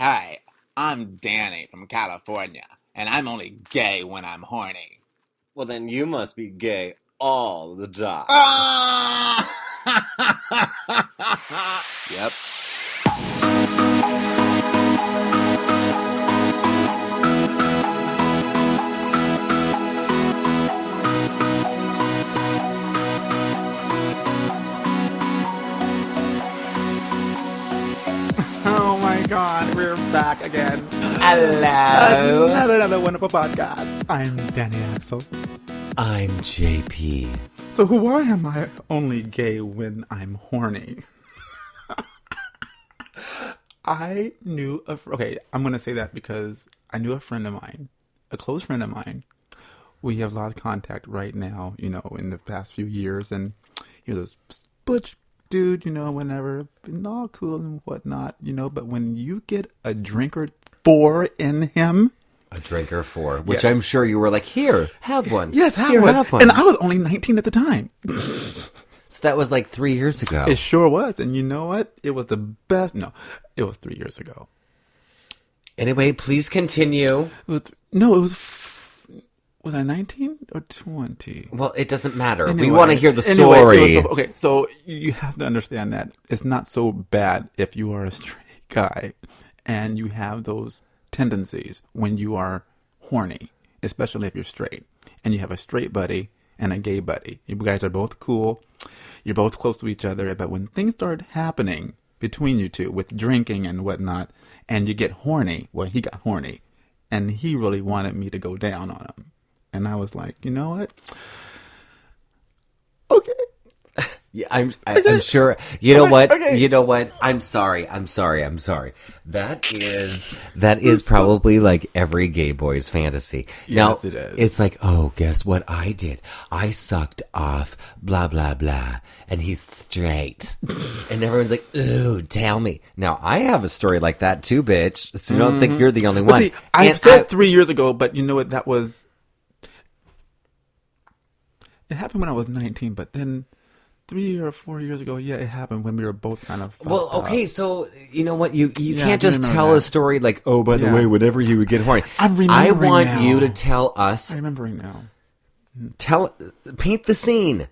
Hey, I'm Danny from California, and I'm only gay when I'm horny. Well, then you must be gay all the time. Ah! Yep. Oh my god, we're back again. Hello. Another wonderful podcast. I'm Danny Axel. I'm JP. So why am I only gay when I'm horny? I knew okay, I'm going to say that because I knew a friend of mine, a close friend of mine. We have lost contact right now, in the past few years, and he was a butch dude, whenever, and all cool and whatnot, but when you get a drink or four in him. A drink or four, which I'm sure you were like, here, have one. Yes, have one. And I was only 19 at the time. So that was like 3 years ago. It sure was. And you know what? It was the best. No, it was 3 years ago. Anyway, please continue. Was I 19 or 20? Well, it doesn't matter. Anyway, we want to hear the story. So you have to understand that it's not so bad if you are a straight guy and you have those tendencies when you are horny, especially if you're straight and you have a straight buddy and a gay buddy. You guys are both cool. You're both close to each other. But when things start happening between you two with drinking and whatnot, and you get horny, well, he got horny and he really wanted me to go down on him. And I was like, you know what? Okay. Yeah, I'm sure. You know what? Okay. You know what? I'm sorry. That is probably like every gay boy's fantasy. Yes, now, it is. It's like, oh, guess what I did? I sucked off blah blah blah, and he's straight, and everyone's like, ooh, tell me. Now, I have a story like that too, bitch. So you don't think you're the only one. See, I said 3 years ago, but you know what? It happened when I was 19, but then 3 or 4 years ago, yeah, it happened when we were both kind of. Well, okay, so you know what? You Yeah, can't I just remember tell that. a story like, oh, by the Yeah. way, whenever you would get horny. I'm I remembering want now. you to tell us, I'm remembering now. paint the scene.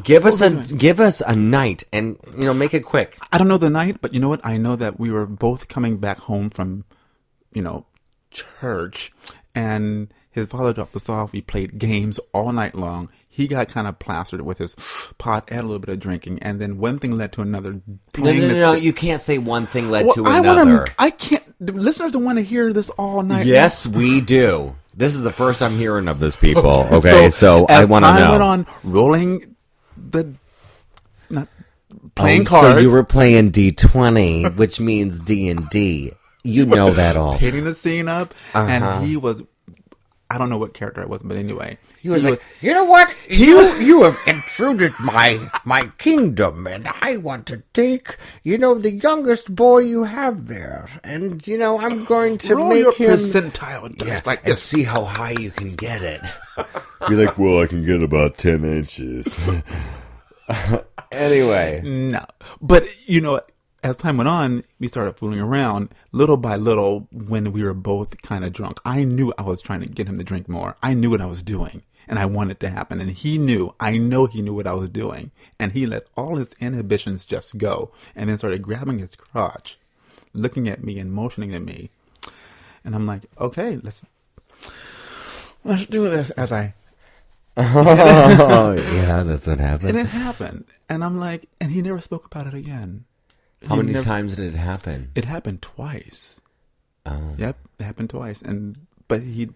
Give us a night, and make it quick. I don't know the night, but you know what? I know that we were both coming back home from, church, and his father dropped us off. We played games all night long. He got kind of plastered with his pot and a little bit of drinking, and then one thing led to another. No, you can't say one thing led to I another. I can't. The listeners don't want to hear this all night. Yes, we do. This is the first I'm hearing of this, people. Okay, so I want to know. As time went on, rolling playing cards. So you were playing D20, which means D&D. You know that all. Painting the scene up, and he was. I don't know what character it was, but anyway, He was like, You know what? You have intruded my kingdom, and I want to take, the youngest boy you have there, and I'm going to roll make your him. percentile dice like and this. see how high you can get it. Be like, well, I can get about 10 inches. Anyway. No, but as time went on, we started fooling around little by little. When we were both kind of drunk, I knew I was trying to get him to drink more. I knew what I was doing, and I wanted it to happen. And he knew. I know he knew what I was doing, and he let all his inhibitions just go, and then started grabbing his crotch, looking at me and motioning to me. And I'm like, okay, let's do this. As I. Oh, yeah, that's what happened. And it happened, and I'm like, and he never spoke about it again. How many times did it happen? It happened twice. Oh. Yep, it happened twice. But he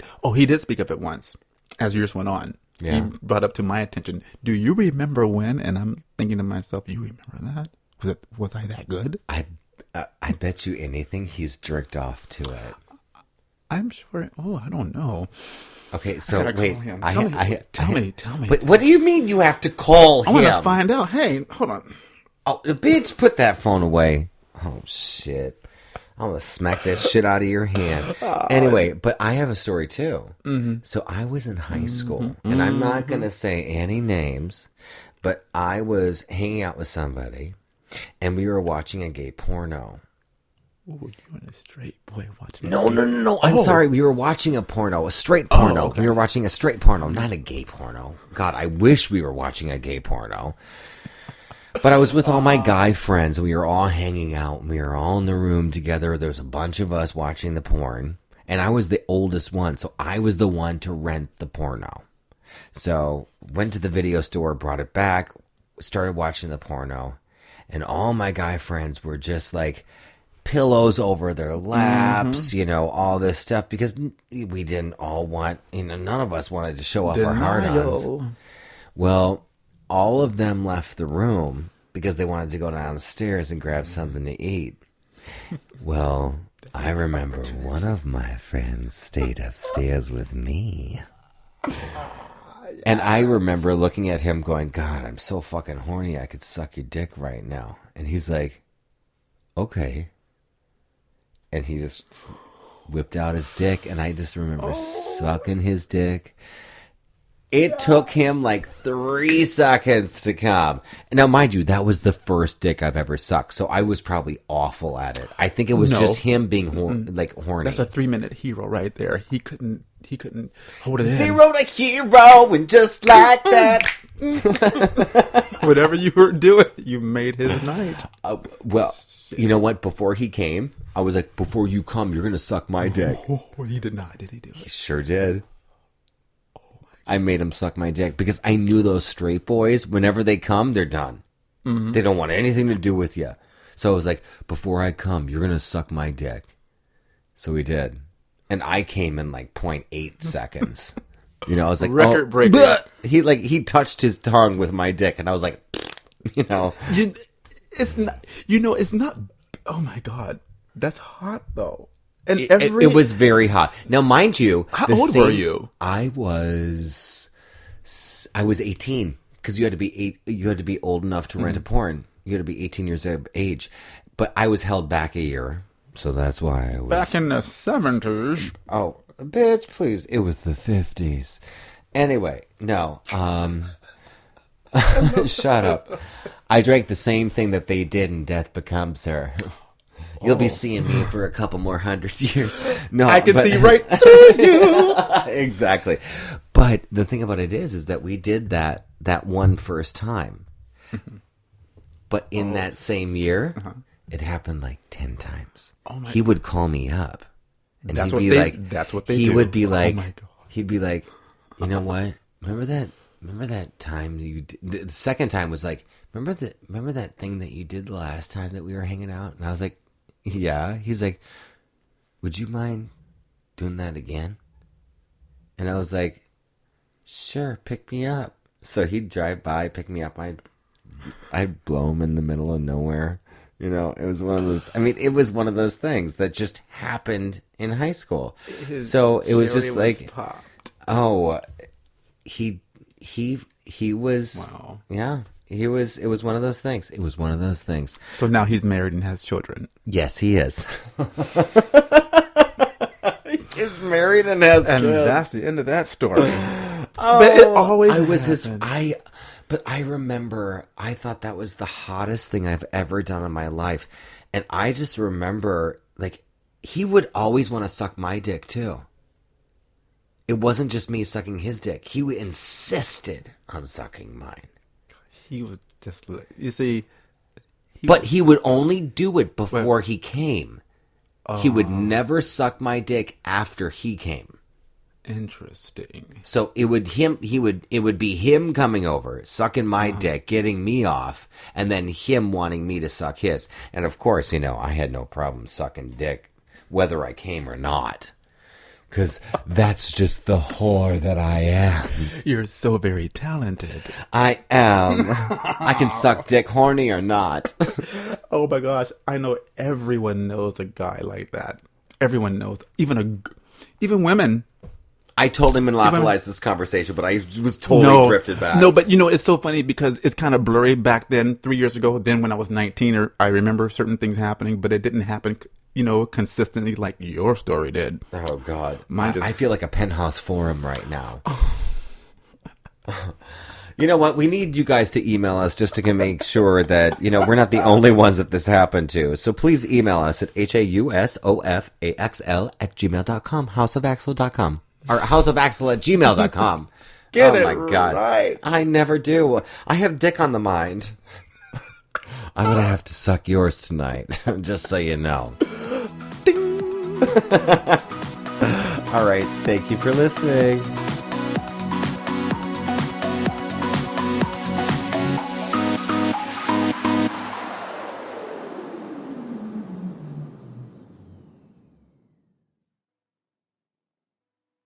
did speak of it once as years went on. Yeah. He brought up to my attention, do you remember when? And I'm thinking to myself, you remember that? Was I that good? I bet you anything he's jerked off to it. I'm sure. Oh, I don't know. Okay, so I gotta wait. call him. Tell me. Wait, what do you mean you have to call I him? want to find out. Hey, hold on. Oh, bitch, put that phone away. Oh, shit. I'm going to smack that shit out of your hand. Anyway, but I have a story, too. Mm-hmm. So I was in high school, and I'm not going to say any names, but I was hanging out with somebody, and we were watching a gay porno. Ooh, you and a straight boy watching. No. I'm sorry. We were watching a porno, a straight porno. okay. We were watching a straight porno, not a gay porno. God, I wish we were watching a gay porno. But I was with all my guy friends, and we were all hanging out, and we were all in the room together. There was a bunch of us watching the porn, and I was the oldest one, so I was the one to rent the porno. So went to the video store, brought it back, started watching the porno, and all my guy friends were just like pillows over their laps, all this stuff, because we didn't all want, none of us wanted to show off our hard-ons. Well, all of them left the room because they wanted to go downstairs and grab something to eat. Well, I remember one of my friends stayed upstairs with me. And I remember looking at him going, God, I'm so fucking horny, I could suck your dick right now. And he's like, okay. And he just whipped out his dick, and I just remember sucking his dick. It took him like 3 seconds to come. Now, mind you, that was the first dick I've ever sucked, so I was probably awful at it. I think it was just him being horny. That's a 3-minute hero right there. He couldn't hold it in. 0 to hero, and just like that. Whatever you were doing, you made his night. Well, you know what? Before he came, I was like, before you come, you're going to suck my dick. Oh, he did not. Did he do it? He sure did. I made him suck my dick because I knew those straight boys, whenever they come, they're done. Mm-hmm. They don't want anything to do with you. So I was like, before I come, you're going to suck my dick. So he did. And I came in like 0.8 seconds. I was like, record breaker. Bleh! He touched his tongue with my dick, and I was like, It's not, oh my God. That's hot though. And it was very hot. Now, mind you, how old were you? I was 18 because you had to be old enough to rent a porn. You had to be 18 years of age, but I was held back a year, so that's why I was back in the 70s. Oh, bitch, please! It was the 50s. Anyway, no. Shut up. I drank the same thing that they did in Death Becomes Her. You'll be seeing me for a couple more 100 years. No, I can see right through you. Exactly. But the thing about it is that we did that one first time. But in that same year, it happened like 10 times. He would call me up. And that's that's what they do. He would be like, oh my God. He'd be like, you know what? Remember that time you did? The second time was like, remember that thing that you did the last time that we were hanging out? And I was like, yeah. He's like, would you mind doing that again? And I was like, sure, pick me up. So he'd drive by, pick me up. I'd blow him in the middle of nowhere. It was one of those. I mean, it was one of those things that just happened in high school. So it was just like, popped. Oh, he was. Wow. Yeah. It was one of those things. It was one of those things. So now he's married and has children. Yes, he is. He's married and has kids. And that's the end of that story. But it always But I remember, I thought that was the hottest thing I've ever done in my life. And I just remember, like, he would always want to suck my dick, too. It wasn't just me sucking his dick. He insisted on sucking mine. He was just, you see. He would only do it before he came. He would never suck my dick after he came. Interesting. So it would be him coming over, sucking my dick, getting me off, and then him wanting me to suck his. And of course, I had no problem sucking dick, whether I came or not. Because that's just the whore that I am. You're so very talented. I am. I can suck dick, horny or not. Oh my gosh. I know everyone knows a guy like that. Everyone knows. Even women. I told him to monopolize this conversation, but I was totally drifted back. No, but it's so funny because it's kind of blurry back then, 3 years ago. Then when I was 19, I remember certain things happening, but it didn't happen, consistently like your story did. Oh, God. I feel like a penthouse forum right now. You know what? We need you guys to email us just to make sure that, we're not the only ones that this happened to. So please email us at hausofaxl@gmail.com, houseofaxl.com, or houseofaxl@gmail.com. Get oh it my God. right. I never do. I have dick on the mind. I'm going to have to suck yours tonight, just so you know. Ding. All right. Thank you for listening.